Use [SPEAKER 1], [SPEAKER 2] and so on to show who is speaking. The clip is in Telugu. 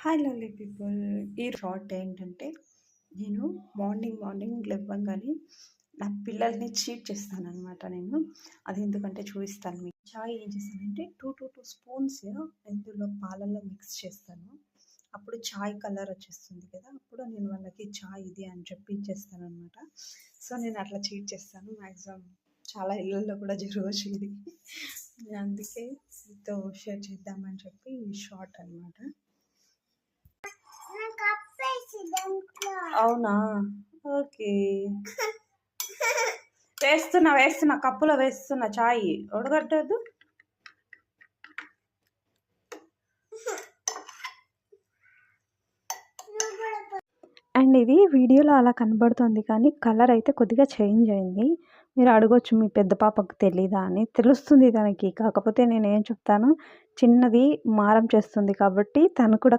[SPEAKER 1] Hi lovely people. ఈ షార్ట్ ఏంటంటే, నేను మార్నింగ్ లేవగానే నా పిల్లల్ని చీట్ చేస్తాననమాట నేను. అది ఎందుకంటే చూపిస్తాను మీకు. చాయ్ ఏం చేస్తానంటే 2 స్పూన్స్ ఇందులో పాలల్లో మిక్స్ చేస్తాను. అప్పుడు చాయ్ కలర్ వచ్చేస్తుంది కదా! అప్పుడు నేను వాళ్ళకి చాయ్ ఇది అని చెప్పి ఇచ్చేస్తాననమాట. సో, నేను అట్లా చీట్ చేస్తాను. మ్యాక్సిమం చాలా ఇళ్లల్లో కూడా జరగవచ్చు ఇది. అందుకే మీతో షేర్ చేద్దామని చెప్పి ఈ షార్ట్ అనమాట. అవునా? ఓకే. వేస్తున్నా కప్పులో వేస్తున్నా చాయ్. ఒడగట్టొద్దు. అండ్ ఇది వీడియోలో అలా కనబడుతుంది కానీ కలర్ అయితే కొద్దిగా చేంజ్ అయింది. మీరు అడగొచ్చు మీ పెద్ద పాపకు తెలీదా అని. తెలుస్తుంది తనకి. కాకపోతే నేనేం చెప్తాను, చిన్నది మారం చేస్తుంది కాబట్టి తను కూడా